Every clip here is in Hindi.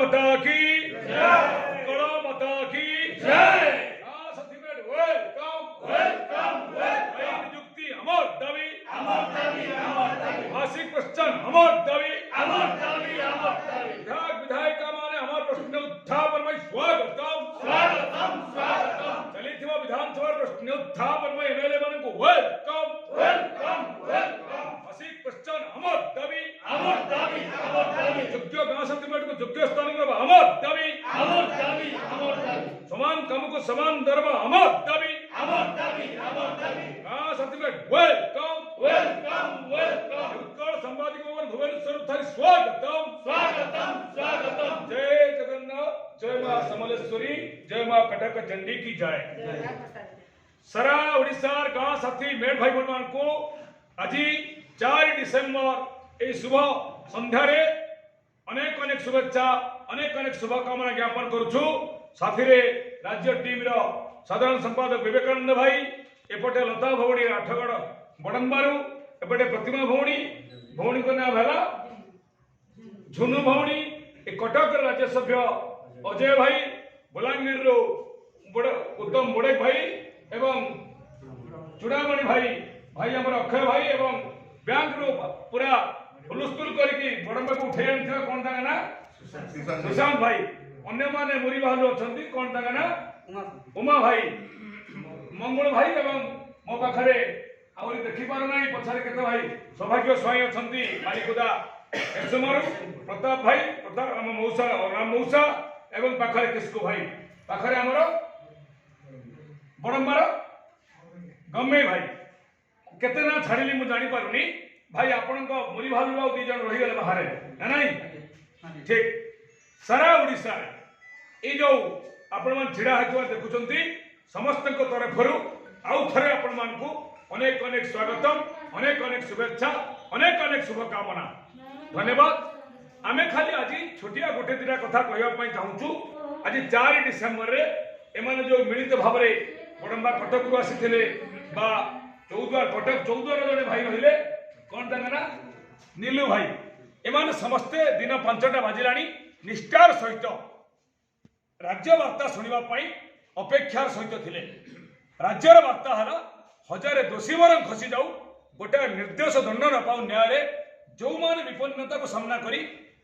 माता की जय, कड़ा माता की जय। नियुक्ति अमर दावी, भाषिक प्रश्न अमर दावी, विधायक विधायिका माने अमर प्रश्न उत्थापन में स्वागतम चलित विधानसभा प्रश्न उत्थापन में एमएलए मन को वेलकम भाषिक प्रश्न अमर दावी योग्य गांव सेटलमेंट को योग्य स्थान में अमर दावी समान काम को समान दर में अमर दावी गांव सेटलमेंट वेलकम उत्कल संवादिक भुवनेश्वर थारी स्वागतम जय जगन्नाथ, जय मां समलेश्वरी, जय मां कटक चंडी की जय। सारा ओडिशार गांव साथी मेट भाई बहन को आज 4 डिसेम्बर ए शुभ संध्या रे अनेक अनेक शुभेच्छा अनेक अनेक शुभकामना ज्ञापन करुछु। साथी रे राज्य टीम रो साधारण संपादक विवेकानंद भाई, एपटे लता भौणी आठगड़ बड़ंबारू, एपटे प्रतिमा भौणी भौणी को नाम है झुनु भौणी, कटक राज्यसभ्य अजय भाई, बलांगीर रो उत्तम बोड़े भाई एवं चुड़ामणि भाई भाई आमर अक्षय भाई एवं बैंक रो पूरा हुलस्थुल करके बड़ंबा को उठे आनी कौन तांगा ना सुशांत भाई, अन्य माने मुरी बाहर अछंती कौन तांगा ना उमा भाई, मंगल भाई एवं मो पाखरे आउरी देखि पारो नाही पछारे केते भाई सौभाग्य स्वाई अछंती बारिकुदा एसमारू प्रताप भाई, प्रताप मौसा राम मौसा एवं पाखरे किसको भाई, पाखरे हमर बड़ंबार गम्मे भाई केते ना छाड़िली मु जानि पारुनी भाई आपन को मुरी भालु आ दी जण रहि गले बाहर ना नहीं ठीक। सारा ओडिसा ए जो आपण मन छिड़ा हेतु देखुचंती समस्त को तरफरु आउ थरे आपण मान को अनेक अनेक स्वागतम अनेक अनेक शुभेच्छा अनेक अनेक शुभकामना धन्यवाद। आमे खाली आज छोटिया गोटे दिना कथा कहवा पई चाहूछु। आज 4 डिसेम्बर रे एमाने जो मिलित भाव रे बड़ंबा कटक को आसीथिले बा चौद्वार कटक चौद्वार जने भाई रहिले कोन तांगा ना नीलू भाई, एमाने समस्ते दिन 5टा बाजिलानी निष्ठार सहित राज्य वार्ता सुनिबा पई अपेक्षार सहित थिले। राज्यर वार्ता हला हजारे दोषी मान खसी जाऊ गोटे निर्देश दंड न पाऊ न्याय जो माने विपन्नता को सामना करी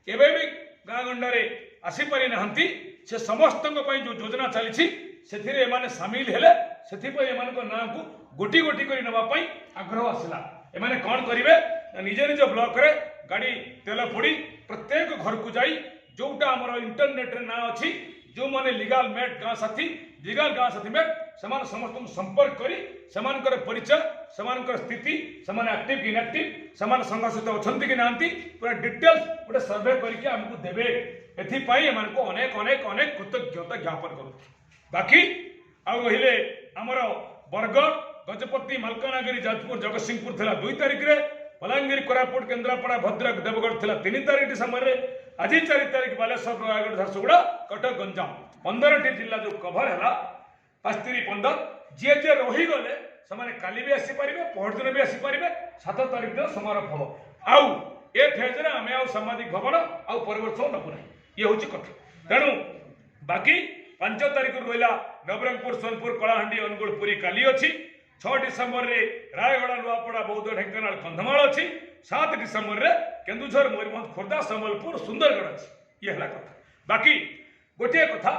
केबे भी गाँ गंडारे आसी पारि नाहंती से समस्त जो योजना चली से माने सामिल हेले से नाँ को गोटी गोटी कर नवा आग्रह आसला। एमाने कौन करेंगे निज निज ब्लॉक रे गाड़ी तेल पोड़ी प्रत्येक घर को जाई जोटा आमर इंटरनेट रे ना अच्छी जो माने लीगल मेट गाँ साथी लीगल गाँ साथी मेट समान समस्त संपर्क करी समानकर परिचय समानकर स्थिति समान एक्टिव कि इनएक्टिव समान संघ सहित अछंती कि नांती पूरा डिटेल्स गोटे सर्वे करके हमको देबे एथि पई एमान को अनेक अनेक अनेक कृतज्ञता ज्ञापन करू। बाकी आ रहिले हमर बरगढ़ गजपति मालकानगिरी जाजपुर जगतसिंहपुर थिला 2 तारिख रे, बलांगीर कोरापुट केन्द्रापड़ा भद्रक देवगढ़ थिला 3 तारिख डिसेम्बर रे, आज 4 तारिख बालेश्वर रायगढ़ झारसुगुड़ा कटक गंजाम 15टी जिला जो कभर है 5-3-15 जी जे रही गले से काली भी आसीपर पहरदिन भी आसीपर 7 तारिख दिन समारोह हम आउ ए फेज रे आमे आउ सामाजिक भवन आउ परिवर्तन नबु ना ये हूँ कथा। तेणु बाकी 5 तारिख रहा नवरंगपुर सोनपुर कलाहांडी अनुगुल पुरी काली अच्छी 6 डिसेम्बर रे रायगड़ा नुआपड़ा बौद्ध ढेंकानाल कंधमाल अच्छी 7 डिसेम्बर रे केन्दुझर मयूरभंज खोर्धा संबलपुर सुंदरगढ़ अच्छी ये है कथा। बाकी गोटे कथा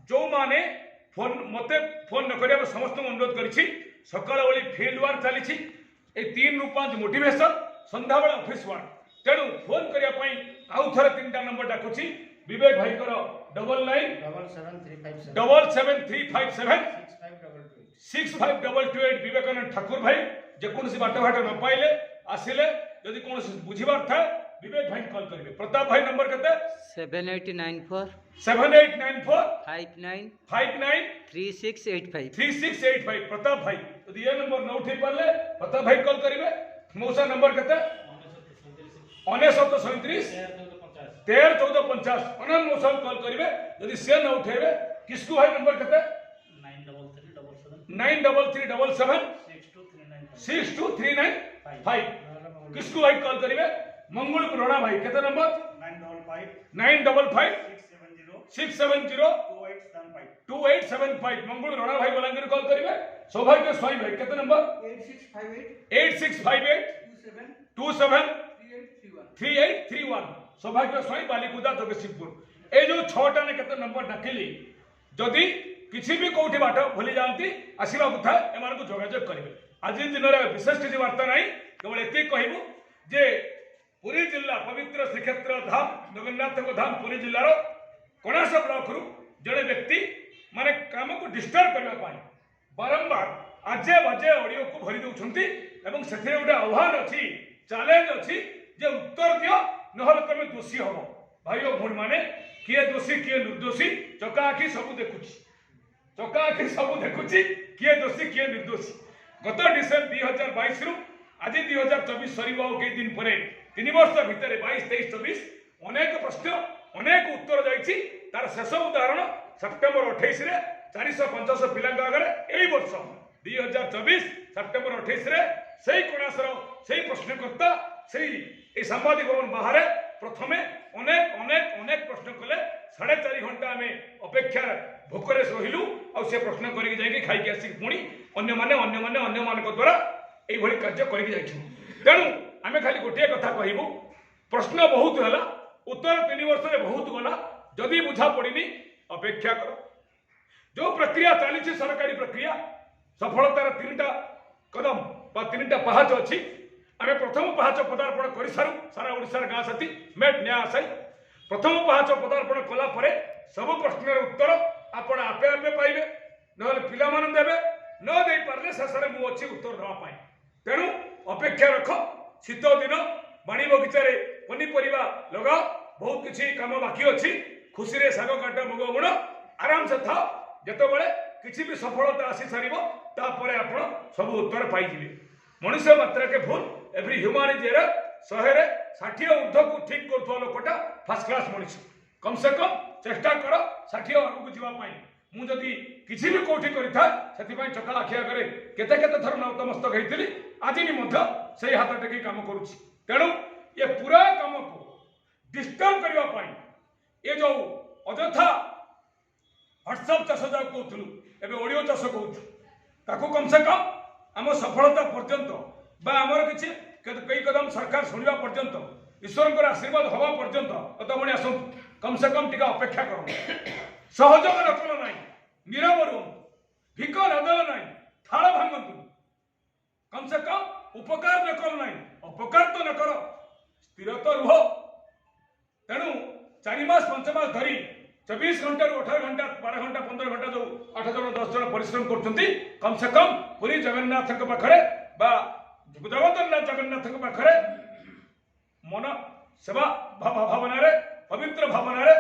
जो माने फोन मते फोन न करिया समस्त अनुरोध करिछि सकाळ ओली फील्ड वर्क चली 3 ରୁ 5 मोटिवेशन संध्या बेला ऑफिस वर्क। तेणु फोन करिया पई आउ थरे 3टा नंबर डाकुछि विवेक भाई कर 997735576522 विवेकानंद ठाकुर भाई जेकोसी बाट घाट न पाइले आसिले यदि कोनोसी बुझिबार था विवेक भाई कॉल करिवे। प्रताप भाई नंबर केते 7894 59 3685 3685 प्रताप भाई यदि ये नंबर न उठे पाले प्रताप भाई कॉल करिवे। मौसा नंबर केते 9937 131450 अनन मौसा कॉल करिवे। यदि से न उठेबे किसको भाई नंबर केते 9377 62395 किसको भाई कॉल करिवे। मंगल रोड़ा भाई केते नंबर 955 6702875 मंगल रणा भाई बलांगीर कॉल करिवे सौभाग्य स्वाई भाई केते नंबर 8658 273831 सौभाग्य स्वाई बालीकुदा जगतसिंहपुर ए जो 6टा ने केते नंबर डाकिली जदि किसी भी कोठी बाट भूली जानती आसीबा कथा एमान को जोगाजोग करिवे आज दिन रे विशेष किसी वार्ता नहीं केवल एते कहबो जे पुरी जिल्ला पवित्र श्रीक्षेत्र धाम जगन्नाथ धाम पुरी जिल्लार कणास ब्लॉक रु जड़े व्यक्ति माने काम को डिस्टर्ब करने बारंबार आजे बाजे ऑडियो को भरी दौरान एवं से गोटे आह्वान अच्छी चैलेंज अच्छी जे उत्तर दियो नहले तुम दोषी हम भाई और भौणी मैंने किए दोषी किए निर्दोषी चका आखि सब देखुची किए दोषी किए निर्दोषी गत डिसेम्बर 2022 रु आज 2024 सर कई दिन पर 3 वर्ष भितर 22 23 24 अनेक प्रश्न अनेक उत्तर जाइए तार शेष उदाहरण सेप्टेम्बर 28 रे 450 पिला आगे यही वर्ष 2024 सेप्टेम्बर 28 रे से कणासर से प्रश्नकर्ता से सांबादिक भवन बाहर प्रथमे अनेक अनेक अनेक प्रश्न कले 4.5 घंटा आम अपेक्षा भोकरे रहिलु आ से प्रश्न करके जाइए खाई आसिक पुणी अन्य मान द्वारा यही कार्य करके जाइछू तेणु आम खाली गोटे कथा कहबू प्रश्न बहुत है उत्तर 3 वर्ष में बहुत गला जदि बुझा पड़नी अपेक्षा कर जो प्रक्रिया चली सरकारी प्रक्रिया सफलतार 3टा कदम बा 3टा पहाच अच्छी आम प्रथम पहाच पदार्पण कर सारू सारा ओडिशार गाँ साथी मेट न्याय आशाई प्रथम पहाच पदार्पण कला परे सब प्रश्न उत्तर आपण आपे आपे पाइबे ना पिला मान देबे न दे पारले शेष में मु अच्छी उत्तर देवाई तेणु अपेक्षा रख शीत दिन बाणी बगीचा पनीपरिया लगाओ बहुत किसी काम बाकी अच्छी खुशी रे साग काट मुग गुण आराम से था जिते बड़े किसी भी सफलता आसी सार आप सब उत्तर पाइबे मनुष्य मात्रा के भूल एवरी ह्यूमान इज एरर 160 ऊर्ध को ठीक कर लोकटा फर्स्ट क्लास मनुष्य कम से कम चेष्टा कर 60 आगू जावाई मुझे किसी भी कौटी करता चका आखि आगे केते केते थर नतमस्तक होती आज भी से हाथ टेक काम करुच्ची तेणु ये पूरा काम को डिस्टर्ब करने ये जो अଯଥା व्हाट्सएप चाष जा कहूँ एवं ऑडियो चाष कहूँ कम से कम आम सफलता पर्यंत आमर किसी कई कदम सरकार शुणा पर्यंत ईश्वर आशीर्वाद हवा पर्यंत तमणी आस कम से कम टी अपेक्षा कर सहयोग नकल ना नीरव रुहतु भिक नदल ना थाल भांगतु कम से कम उपकार नकल ना अपकार तो न कर स्थिर तो रुह तेणु 4 मास 5 मास धरी 24 घंटा 18 घंटा 12 घंटा 15 घंटा जो 8 जन 10 जन परिश्रम करते कम से कम पुरी जगन्नाथ पाखे जगन्नाथ पाखे मन सेवा भावना पवित्र भावना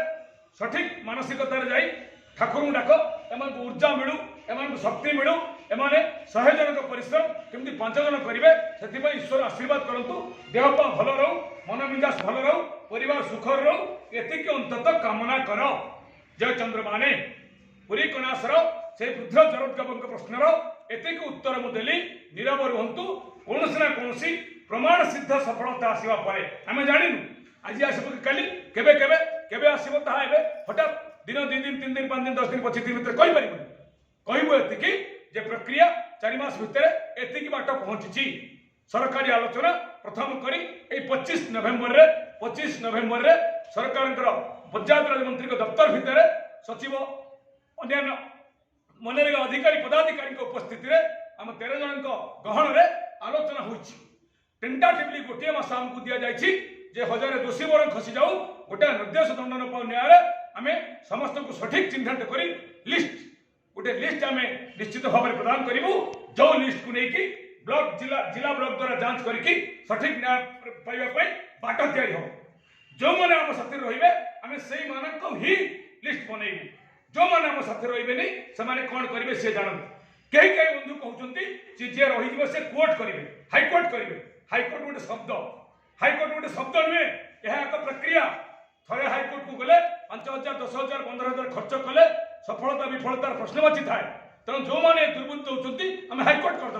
सठिक मानसिकतार जाई ठाकुर डाक एम ऊर्जा मिलू एम शक्ति मिलू एमाने 100 जन परिश्रम केमती 5 जन करेंगे से ईश्वर आशीर्वाद करूँ देह पा भल रहू मन मिजाज भल रहू परिवार सुखर रहू एति अंततः कामना कर जय चंद्रमाने पुरी कणासर से वृद्ध जरोत्कव प्रश्नर एति उत्तर मुदेली नीरव रुहतु कौन ना कौन प्रमाण सिद्ध सफलता आसवा पर आम जानू आज आसब कि केबे केबे केबे आसब ता हठात दिन 2 दिन 3 दिन 5 दिन 10 दिन 25 दिन भर कहीपर कहबू एति जे प्रक्रिया 4 मास भितर एति बाट पहुंची सरकारी आलोचना प्रथम करी 25 नवेम्बर रे सरकार पंचायत राज मंत्री दफ्तर भितर सचिव अन्य मनरेगा अधिकारी पदाधिकारी उपस्थिति रे आम 13 जन गहन रे आलोचना होइछि टेंटाटिवली गोटे मास आमको दि जाइछि जे 1000 दोषी वर खसी जाऊ गोटे निर्देश दंडन न्याय आम समस्त को सठिक चिन्हांट करी लिस्ट गोटे लिस्ट आम निश्चित भाव में प्रदान करूँ जो लिस्ट को लेकिन ब्लॉक जिला ब्लॉक द्वारा जांच करके सठिक न्याय पाइबा बाट तैयारी हो जो मैंने आम साथी रे आम से ही लिस्ट बनइबू जो मैंने आम साथी रे नहीं से कौन करेंगे सी जानते कई कई बंधु कहते जी रही से कोर्ट करेंगे हाईकोर्ट करेंगे हाईकोर्ट गोटे शब्द नुहे यह एक प्रक्रिया थे हाईकोर्ट को गले 5000 10,000 15,000 खर्च कले सफलता विफलतार प्रश्नवाची थाए तेणु जो मैंने दुर्बृत्त होती आम हाईकोर्ट करदे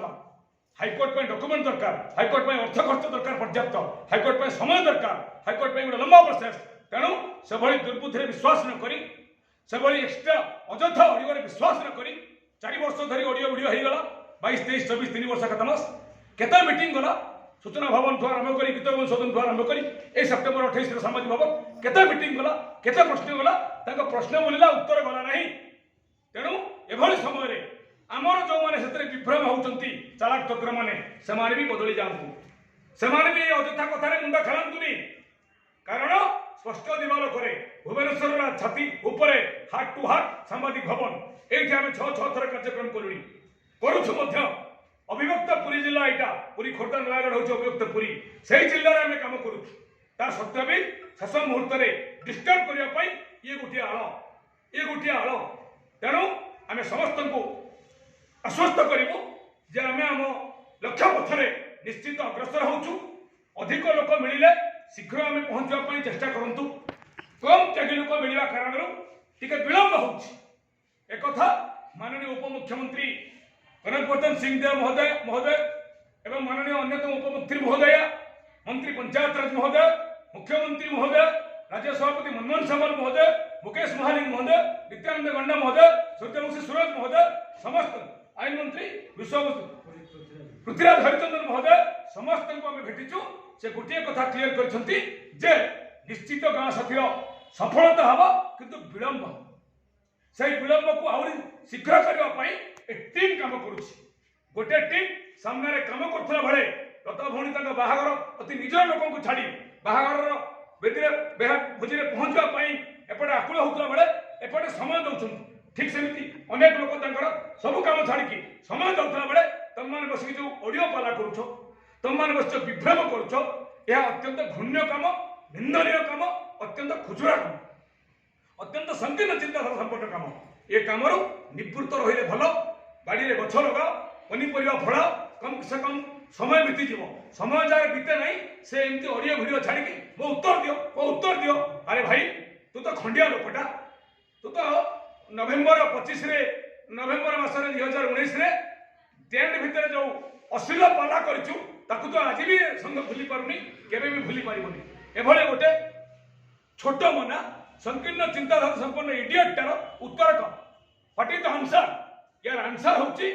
हाईकोर्ट डॉक्यूमेंट दरकार हाईकोर्ट अर्थ खर्च दरकार पर्याप्त हाईकोर्ट समय दरकार हाईकोर्ट गोटे लंबा प्रोसेस तेणु से दुर्बुद्धि विश्वास न करी से भली एक्सट्रा अଯଥା ऑडियो रे विश्वास न करी 4 वर्ष धरी ऑडियो वीडियो हो गला 22 23 24 3 वर्ष खत्म केते मीटिंग गला सूचना भवन ठू आरंभ करी गीत सदन ठू आरंभ करी ए सेप्टेम्बर 28 रे सामाजिक भवन केते मीटिंग गला केते प्रश्न गला ताको प्रश्न बोलिला उत्तर गला नहीं तेणु एभली समय रे आमर जो माने सेतरे विभ्रम होउचंती चालाक चक्र माने से माने भी बदली जांतु से माने भी अଯଥା कथा रे मुंडा खेलांतुनी कारण स्पष्ट दिवालो करे भुवनेश्वर छाती ऊपरे हार्ट टू हार्ट सामाजिक भवन एठी आमे 6 थर कार्यक्रम करूनी करूछु मध्य अविभक्त पुरी जिला एटा पुरी खोर्धा नयागढ़ होछ अविभक्त पुरी सेही जिल्ला रे आमे काम करूछु ता सत्य भी शेष मुहूर्त रे डिस्टर्ब करिया पई ये गोटिया आलो तेणु आमे समस्त को आश्वस्त करिवो जे आमे आम लक्ष्य पथरे निश्चित अग्रसर होछु अधिक लोक मिलिले शीघ्र आमे पहुंचवा पई चेष्टा करंतु कम त्यागी लोक मिलिबा कारण टिके विलंब होछि एकथा माननीय उपमुख्यमंत्री कनकवर्धन सिंहदेव महोदय एवं माननीय अन्यतम उपमुख्यमंत्री महोदय मंत्री पंचायत राज महोदय मुख्यमंत्री महोदय राज्य सभापति मनमोहन सामल महोदय मुकेश महालिक महोदय नित्यानंद गंडा महोदय सूर्यवंशी सूरज महोदय समस्त आईन मंत्री विश्व पृथ्वीराज हरिचंदन महोदय समस्त को आम भेटिचु से गोटे कथा क्लियर करछंती जे निश्चित गाँ साथी सफलता हवा किंतु विलंब से विलंब को आहुरी शीघ्र करने टीम काम करुछि गोटे टीम सामने काम करथला भले लता भौणी बाहागर अति निज लोक को छाड़ी बाहागर बेदी भोजी पहुंचवा एपटे आकुल होता बेले एपटे समय दौरान ठीक सेमती अनेक लोक सब काम छाड़ी समय दौला बेले तुम मैंने बसिक जो ऑडियो पाला करुछ तुम मैंने बस विभ्रम करुछ यह अत्यंत घृण्य काम निंदनीय काम अत्यंत खुचुरा काम अत्यंत संकीर्ण चिंताधारा संपन्न काम ये कम निवृत्त रही भल बाड़ी में गछ लगा पनीपरिया फल कम से कम समय बीतीज समय जहाँ बीते ना से एमती ऑडियो वीडियो छाड़ी मो उत्तर दियो अरे भाई तू तो खंडिया लोकटा तू तो नवेम्बर 25 नवेम्बर मासरे 2019 टेंट भितर जो अश्लील पाला करिछु ताकू तो आज भी संग भूली पारुनी केबे भी भूली पारिबनी एभले गोटे छोट मना संकीर्ण चिंताधारा संपन्न इडियट टार उत्तर क व्हाट इज द आंसर यार आंसर होची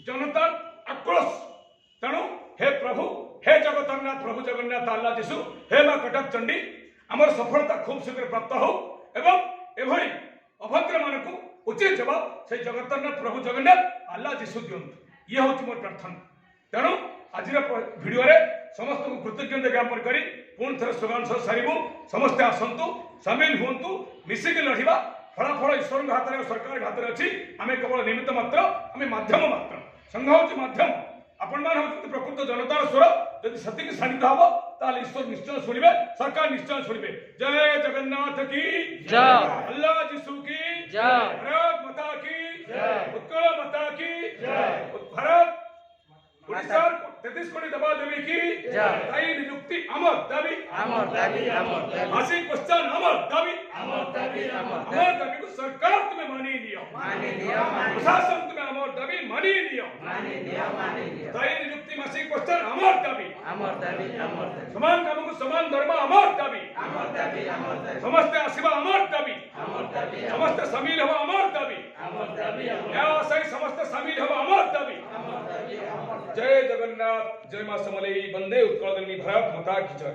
जनता आक्रोश तेणु हे प्रभु हे जगतनाथ प्रभु जगन्नाथ अल्लाह जीशु हे मां कटक चंडी आमर सफलता खूब शीघ्र प्राप्त हो एवं एभली अभद्र मानक उचित जवाब से जगतनाथ प्रभु जगन्नाथ अल्लाह जीशु दियंतु ये हूँ मोर प्रार्थना तेणु आज भिडियो रे समस्त को कृतज्ञता ज्ञापन करी पुणी थे स्लोगान सह सारू समस्ते आसतु सामिल हूँ मिसिक लड़िबा फलाफल ईश्वर हाथ में सरकार हाथ में अच्छी आम केवल निमित्त मात्र आम माध्यम मात्र संघ हूँ माध्यम आपण मान हूँ प्रकृत जनतार स्वर जदि सतिक शाणित हम ताले ईश्वर निश्चय शुणे सरकार निश्चय शुणे जय जगन्नाथ की जय अल्लाह जीशु की जय भारत माता की जय उत्कल माता की जय भारत उड़ीसा 33 कोटी दबा देवी की जय ताई नियुक्ति अमर दाबी मासिक क्वेश्चन अमर दाबी को सरकार तुम्हें मानी लियो प्रशासन तुम्हें अमर दाबी मानी लियो ताई नियुक्ति मासिक क्वेश्चन अमर दाबी समान काम को समान धर्म अमर दाबी समस्त आशीर्वाद अमर दाबी समस्त शामिल हो अमर दाबी समस्त शामिल हो अमर दाबी जय जगन्नाथ जय मां समलेई वंदे उत्कल भारत माता की जय।